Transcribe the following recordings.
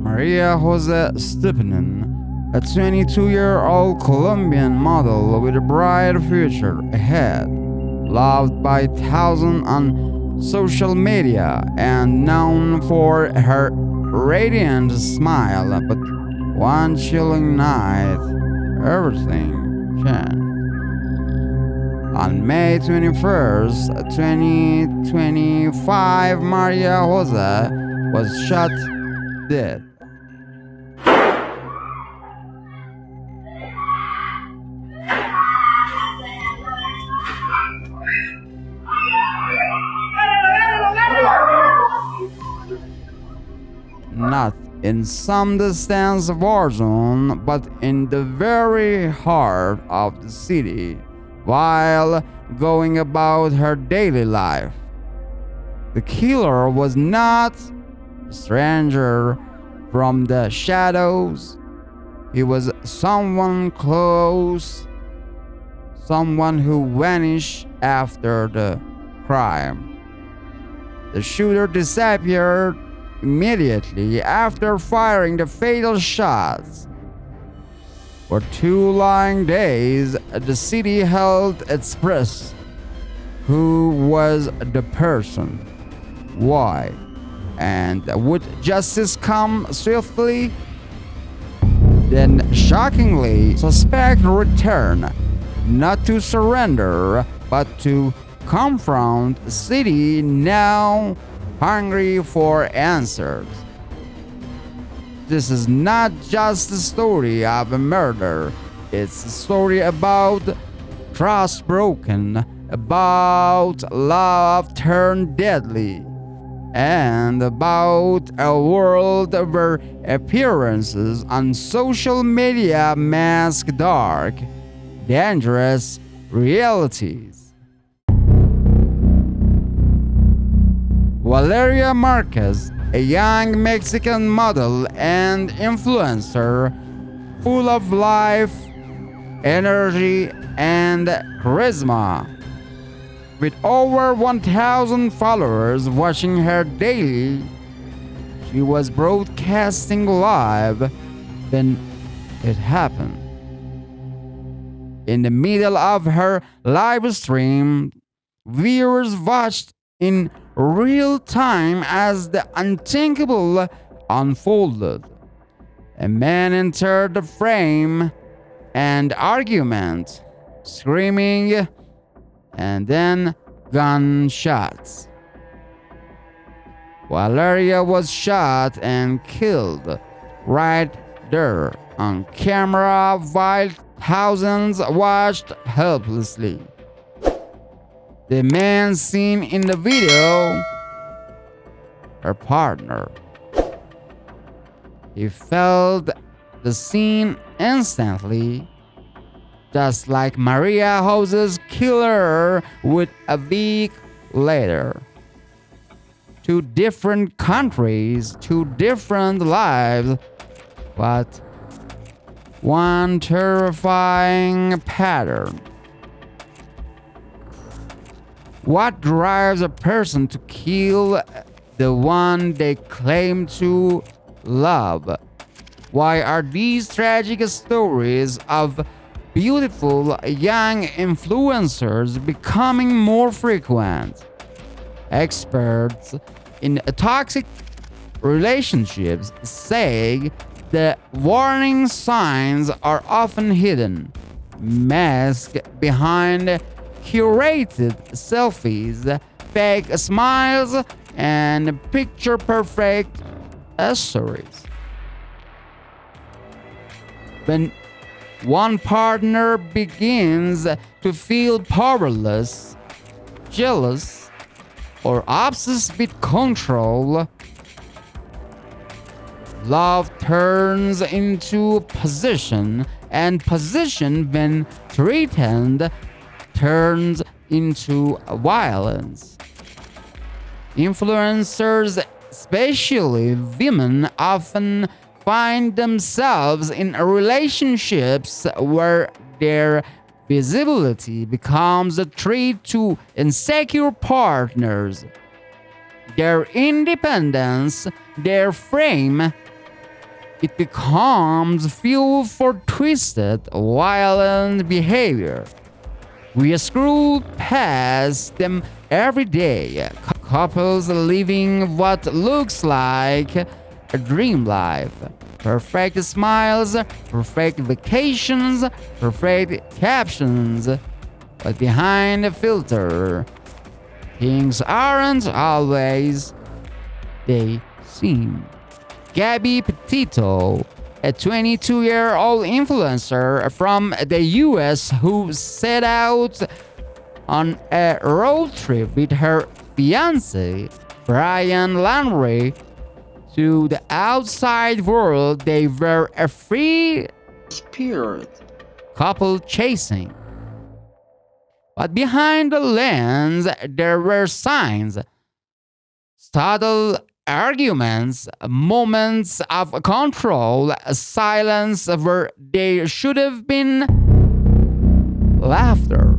Maria Jose Stepanin, a 22-year-old Colombian model with a bright future ahead, loved by thousands on social media and known for her radiant smile. But one chilling night, everything changed. On May 21st, 2025, Maria Jose was shot dead. Not in some distant war zone, but in the very heart of the city, while going about her daily life. The killer was not a stranger from the shadows. He was someone close, someone who vanished after the crime. The shooter disappeared immediately after firing the fatal shots. For 2 long days, the city held its breath. Who was the person? Why? And would justice come swiftly? Then, shockingly, suspect returned, not to surrender, but to confront a city now hungry for answers. This is not just a story of a murder, it's a story about trust broken, about love turned deadly, and about a world where appearances on social media mask dark, dangerous realities. Valeria Marquez, a young Mexican model and influencer, full of life, energy, and charisma. With over 1,000 followers watching her daily, she was broadcasting live when it happened. In the middle of her live stream, viewers watched in real time as the unthinkable unfolded. A man entered the frame and argument, screaming, and then gunshots. Valeria was shot and killed right there on camera while thousands watched helplessly. The man seen in the video, her partner. He felt the scene instantly, just like Maria Jose's killer would a week later. 2 different countries, 2 different lives, but one terrifying pattern. What drives a person to kill the one they claim to love? Why are these tragic stories of beautiful young influencers becoming more frequent? Experts in toxic relationships say the warning signs are often hidden, masked behind curated selfies, fake smiles, and picture-perfect stories. When one partner begins to feel powerless, jealous, or obsessed with control, love turns into possession, and possession, when threatened, turns into violence. Influencers, especially women, often find themselves in relationships where their visibility becomes a threat to insecure partners. Their independence, their fame, it becomes fuel for twisted, violent behavior. We scroll past them every day. Couples living what looks like a dream life. Perfect smiles, perfect vacations, perfect captions. But behind the filter, things aren't always they seem. Gabby Petito, a 22-year-old influencer from the US who set out on a road trip with her fiancé, Brian Landry, to the outside world. They were a free spirit couple chasing. But behind the lens, there were signs, subtle arguments, moments of control, silence where there should have been laughter.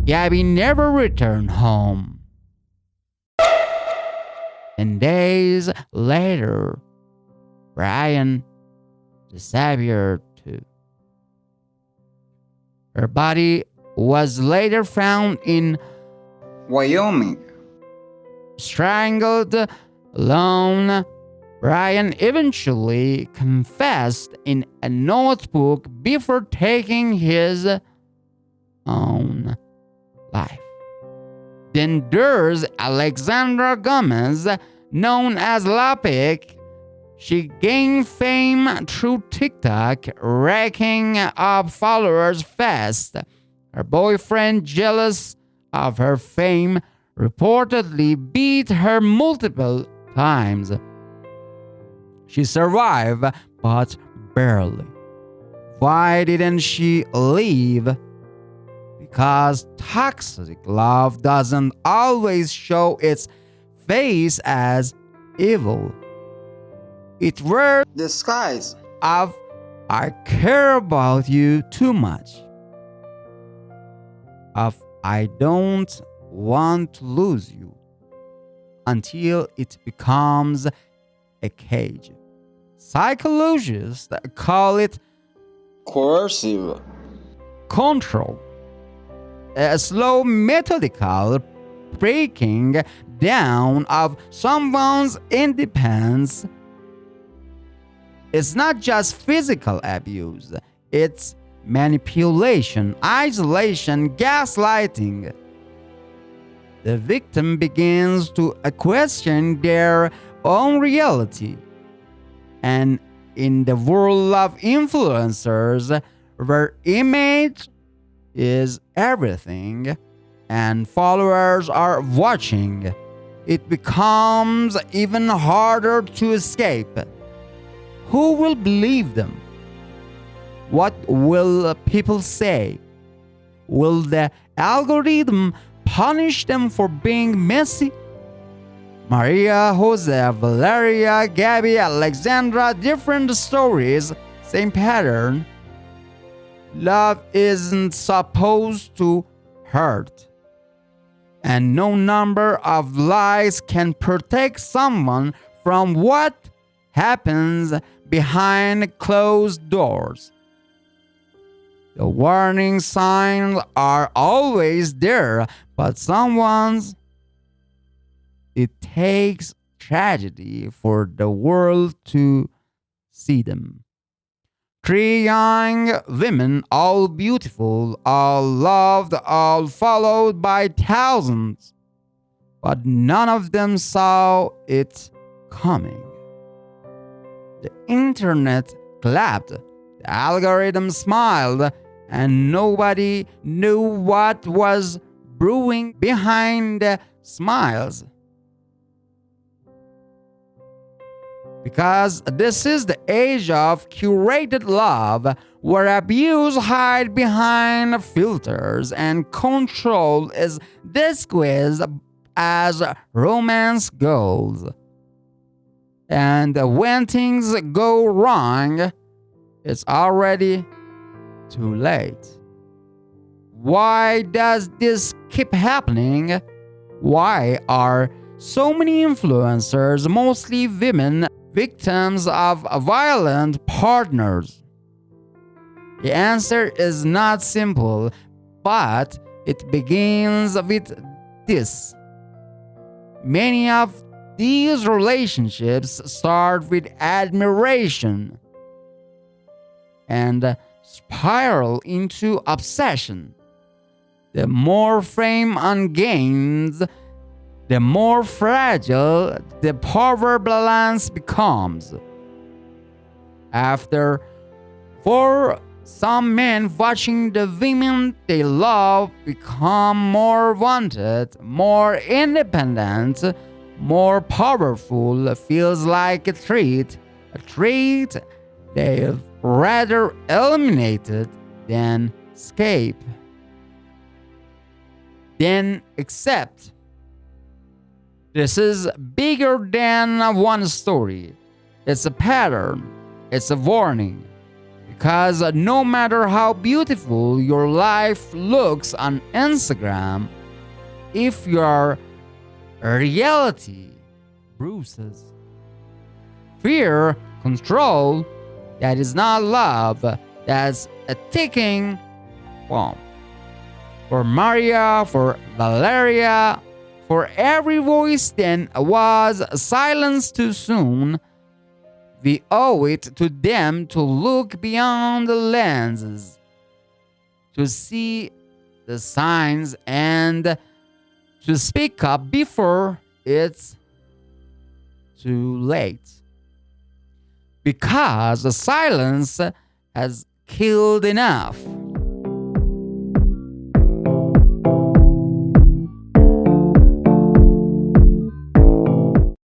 Gabby never returned home. And days later, Brian disappeared too. Her body was later found in Wyoming. Strangled, alone. Brian eventually confessed in a notebook before taking his own life. Then there's Alexandra Gomez, known as Lapik. She gained fame through TikTok, racking up followers fast. Her boyfriend, jealous of her fame, reportedly beat her multiple times. She survived, but barely. Why didn't she leave? Because toxic love doesn't always show its face as evil. It wears the disguise of I care about you too much, of I don't want to lose you, until it becomes a cage. Psychologists call it coercive control, a slow, methodical breaking down of someone's independence. It's not just physical abuse, it's manipulation, isolation, gaslighting. The victim begins to question their own reality. And in the world of influencers, where image is everything and followers are watching, it becomes even harder to escape. Who will believe them? What will people say? Will the algorithm punish them for being messy? Maria, Jose, Valeria, Gabby, Alexandra, different stories, same pattern. Love isn't supposed to hurt. And no number of lies can protect someone from what happens behind closed doors. The warning signs are always there, but it takes tragedy for the world to see them. 3 young women, all beautiful, all loved, all followed by thousands, but none of them saw it coming. The internet clapped, the algorithm smiled, and nobody knew what was brewing behind the smiles. Because this is the age of curated love, where abuse hides behind filters and control is disguised as romance goals. And when things go wrong, it's already too late. Why does this keep happening? Why are so many influencers, mostly women, victims of violent partners? The answer is not simple, but it begins with this. Many of these relationships start with admiration and spiral into obsession. The more fame and gains, the more fragile the power balance becomes. After, for some men, watching the women they love become more wanted, more independent, more powerful feels like a trait they've rather eliminated than escape, then accept. This is bigger than one story. It's a pattern. It's a warning. Because no matter how beautiful your life looks on Instagram, if your reality bruises, fear, control, that is not love, that's a ticking bomb. For Maria, for Valeria, for every voice that was silenced too soon, we owe it to them to look beyond the lenses, to see the signs, and to speak up before it's too late. Because the silence has killed enough.